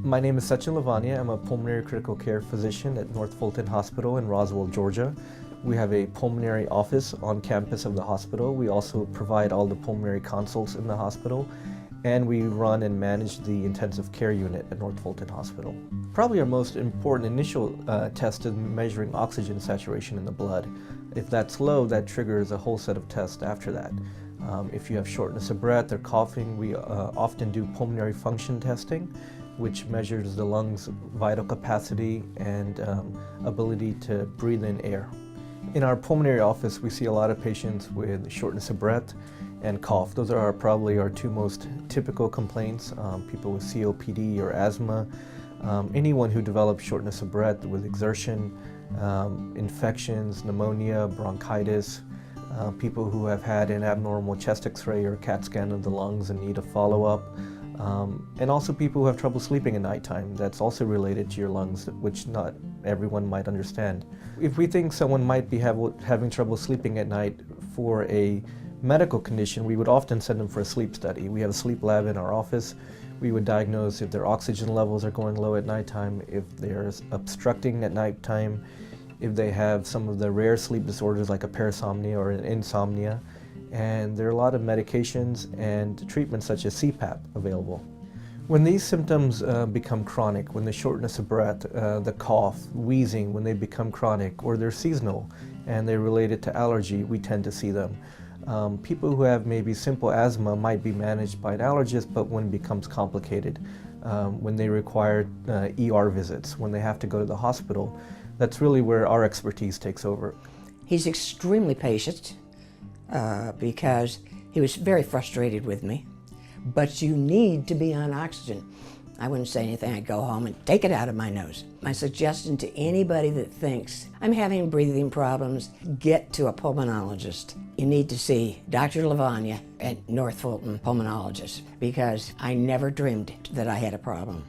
My name is Sachin Lavania. I'm a pulmonary critical care physician at North Fulton Hospital in Roswell, Georgia. We have a pulmonary office on campus of the hospital. We also provide all the pulmonary consults in the hospital, and we run and manage the intensive care unit at North Fulton Hospital. Probably our most important initial test is measuring oxygen saturation in the blood. If that's low, that triggers a whole set of tests after that. If you have shortness of breath or coughing, we often do pulmonary function testing, which measures the lungs' vital capacity and ability to breathe in air. In our pulmonary office, we see a lot of patients with shortness of breath and cough. Those are probably our two most typical complaints. People with COPD or asthma, anyone who develops shortness of breath with exertion, infections, pneumonia, bronchitis, people who have had an abnormal chest x-ray or CAT scan of the lungs and need a follow-up, and also people who have trouble sleeping at nighttime. That's also related to your lungs, which not everyone might understand. If we think someone might be having trouble sleeping at night for a medical condition, we would often send them for a sleep study. We have a sleep lab in our office. We would diagnose if their oxygen levels are going low at nighttime, if they're obstructing at nighttime, if they have some of the rare sleep disorders like a parasomnia or an insomnia. And there are a lot of medications and treatments such as CPAP available. When these symptoms become chronic, when the shortness of breath, the cough, wheezing, when they become chronic, or they're seasonal and they're related to allergy, we tend to see them. People who have maybe simple asthma might be managed by an allergist, but when it becomes complicated, when they require ER visits, when they have to go to the hospital, that's really where our expertise takes over. He's extremely patient because he was very frustrated with me. But you need to be on oxygen. I wouldn't say anything. I'd go home and take it out of my nose. My suggestion to anybody that thinks I'm having breathing problems, get to a pulmonologist. You need to see Dr. Lavania at North Fulton Pulmonologist because I never dreamed that I had a problem.